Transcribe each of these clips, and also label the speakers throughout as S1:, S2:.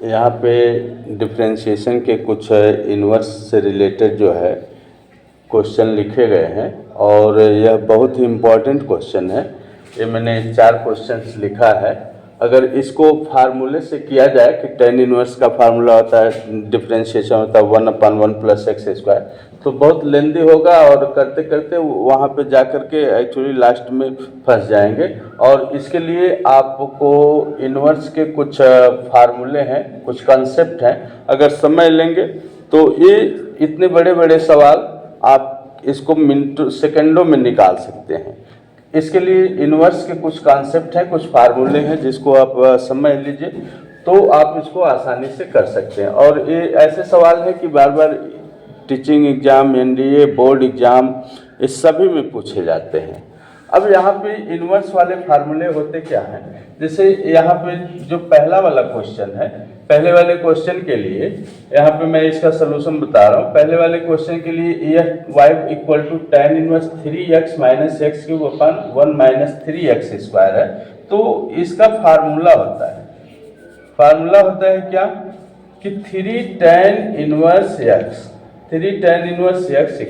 S1: यहाँ पे डिफरेंशिएशन के कुछ इन्वर्स से रिलेटेड जो है क्वेश्चन लिखे गए हैं और यह बहुत ही इम्पोर्टेंट क्वेश्चन है। ये मैंने 4 क्वेश्चंस लिखा है। अगर इसको फार्मूले से किया जाए कि tan इनवर्स का फार्मूला होता है, डिफरेंशिएशन होता है 1/1 + x², तो बहुत लेंदी होगा और करते करते वहाँ पे जा कर के एक्चुअली लास्ट में फंस जाएंगे। और इसके लिए आपको इन्वर्स के कुछ फार्मूले हैं, कुछ कंसेप्ट हैं, अगर समझ लेंगे तो ये इतने बड़े बड़े सवाल आप इसको मिनटों सेकंडों में निकाल सकते हैं। इसके लिए इन्वर्स के कुछ कॉन्सेप्ट हैं, कुछ फार्मूले हैं, जिसको आप समझ लीजिए तो आप इसको आसानी से कर सकते हैं। और ये ऐसे सवाल है कि बार बार teaching exam, NDA, board exam, इस सभी में पूछे जाते हैं। अब यहाँ पे इन्वर्स वाले फार्मूले होते क्या हैं? जैसे यहाँ पे जो पहला वाला क्वेश्चन है, पहले वाले क्वेश्चन के लिए यहाँ पे मैं इसका सलूशन बता रहा हूँ। पहले वाले क्वेश्चन के लिए यह y = tan inverse 3x - x³ / 1 - 3x² है। तो इसका फार्मूला होता है क्या कि 3 tan inverse x, 3 tan inverse x =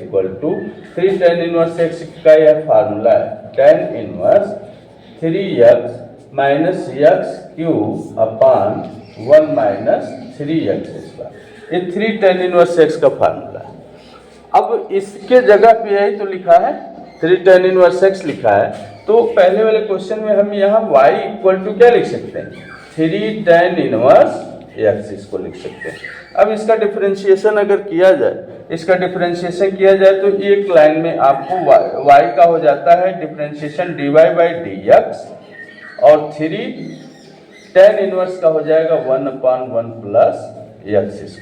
S1: 3 tan inverse x का यह फार्मूला है, tan inverse 3x - x³ / 1 - 3x²। ये 3 tan इनवर्स x का फार्मूला है। अब इसके जगह पे यही तो लिखा है, 3 tan इनवर्स x लिखा है। तो पहले वाले क्वेश्चन में हम यहाँ y = क्या लिख सकते हैं? 3 tan इनवर्स x इसको लिख सकते हैं। अब इसका डिफरेंशिएशन अगर किया जाए, तो एक लाइन में आपको y का हो जाता है डिफरेंशिएशन dy/dx और 3 tan इनवर्स का हो जाएगा 1/1 + x²।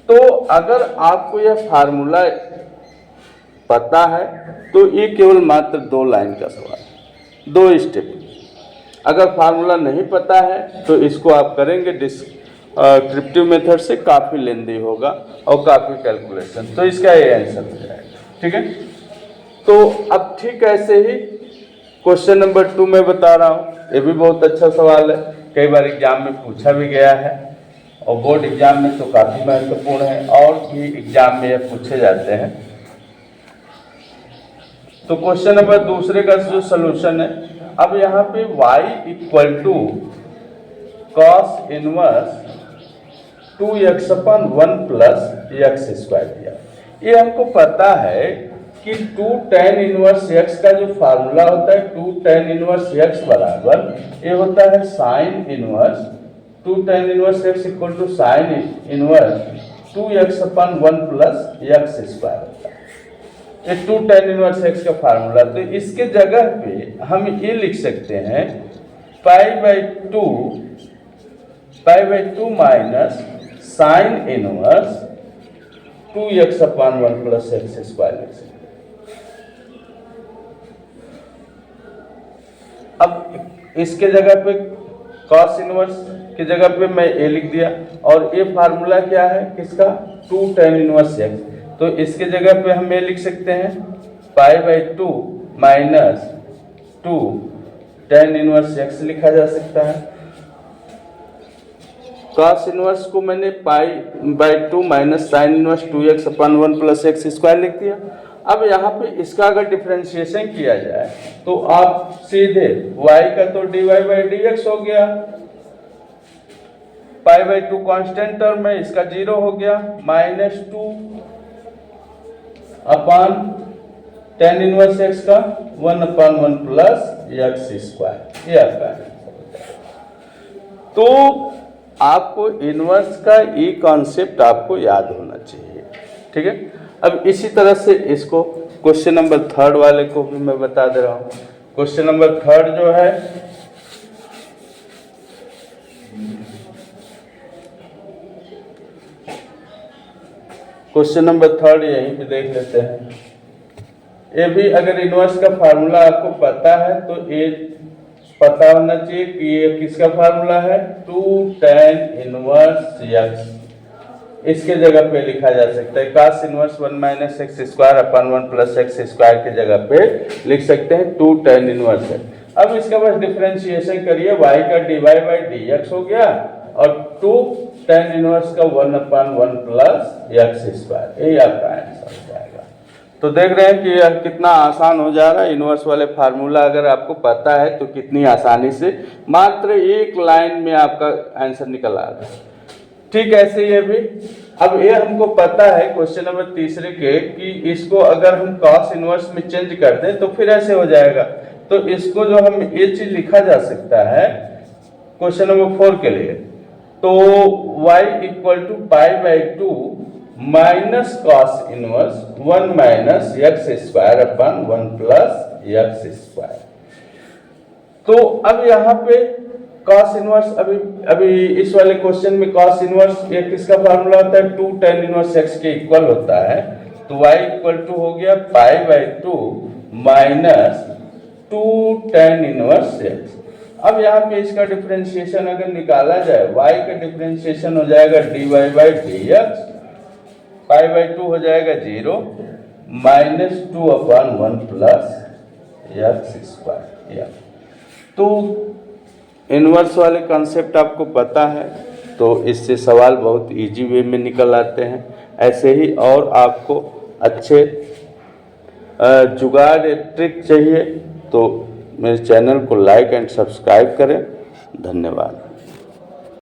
S1: तो अगर आपको यह फार्मूला पता है तो ये केवल मात्र 2 लाइन का सवाल है, 2 स्टेप। अगर फार्मूला नहीं पता है तो इसको आप करेंगे डिस्क्रिप्टिव मेथड से, काफ़ी लेंदी होगा और काफ़ी कैलकुलेशन, तो इसका ये आंसर हो जाएगा। ठीक है, तो अब ठीक ऐसे ही क्वेश्चन नंबर 2 में बता रहा हूँ। ये भी बहुत अच्छा सवाल है, कई बार एग्जाम में पूछा भी गया है और बोर्ड एग्जाम में तो काफ़ी महत्वपूर्ण है और भी एग्जाम में ये पूछे जाते हैं। तो क्वेश्चन नंबर 2 का जो सलूशन है, अब यहाँ पे y = cos inverse 2x/1 + x² दिया। ये हमको पता है कि 2 tan इनवर्स x का जो फार्मूला होता है 2 tan इनवर्स x बराबर ये होता है sin inverse 2 tan inverse x = sin inverse 2x/1 + x² होता है। ये 2 tan इनवर्स x का फार्मूला। तो इसके जगह पे हम ये लिख सकते हैं π/2 minus sin inverse 2x/1 + x² लिख सकते हैं। अब इसके जगह पे cos इनवर्स की जगह पे मैं a लिख दिया और ये फार्मूला क्या है किसका? 2 tan इनवर्स x। तो इसके जगह पे हम ये लिख सकते हैं π/2 माइनस 2 tan इनवर्स x लिखा जा सकता है। cos इनवर्स को मैंने π/2 minus sin inverse 2x/1 + x² लिख दिया। अब यहाँ पे इसका अगर डिफरेंशिएशन किया जाए तो आप सीधे y का तो dy/dx हो गया, π/2 कांस्टेंट टर्म है, इसका 0 हो गया, -2 अपान tan इनवर्स x का 1/1 + x²। ये आपका है। तो आपको इनवर्स का ये कॉन्सेप्ट आपको याद होना चाहिए। ठीक है, अब इसी तरह से इसको क्वेश्चन नंबर 3 वाले को भी मैं बता दे रहा हूँ। क्वेश्चन नंबर 3 जो है क्वेश्चन नंबर 3 यहीं पे देख लेते हैं। ये भी अगर इनवर्स का फार्मूला आपको पता है तो ये पता होना चाहिए कि ये किसका फार्मूला है, 2 tan इनवर्स x। इसके जगह पे लिखा जा सकता है cos इनवर्स 1 - x² / 1 + x² के जगह पे लिख सकते हैं 2 tan इनवर्स x। अब इसका बस डिफरेंशिएशन करिए, y का dy/dx हो गया और 2 tan इनवर्स का 1/1 प्लस एक्स स्क्वायर, यही आपका आंसर हो जाएगा। तो देख रहे हैं कि यह कितना आसान हो जा रहा है। इनवर्स वाले फार्मूला अगर आपको पता है तो कितनी आसानी से मात्र एक लाइन में आपका आंसर निकल आ रहा है। ठीक ऐसे ये भी, अब ये हमको पता है क्वेश्चन नंबर तीसरे के कि इसको अगर हम cos इनवर्स में चेंज कर दें तो फिर ऐसे हो जाएगा। तो इसको जो हम ये चीज लिखा जा सकता है क्वेश्चन नंबर 4 के लिए, तो y equal to π/2 minus cos inverse 1 minus X square upon 1 plus X square. तो अब यहाँ पे कॉस इनवर्स, अभी इस वाले क्वेश्चन में कॉस इनवर्स ये किसका फार्मूला होता है, 2 tan इनवर्स x के इक्वल होता है। तो y इक्वल टू हो गया π/2 माइनस 2 tan इनवर्स x। अब यहाँ पे इसका डिफरेंशिएशन अगर निकाला जाए, y का डिफरेंशिएशन हो जाएगा dy/dx, π/2 हो जाएगा 0 माइनस 2/1 प्लस एक्स स्क्वायर। तो इनवर्स वाले कॉन्सेप्ट आपको पता है तो इससे सवाल बहुत इजी वे में निकल आते हैं। ऐसे ही और आपको अच्छे जुगाड़ ट्रिक चाहिए तो मेरे चैनल को लाइक एंड सब्सक्राइब करें। धन्यवाद।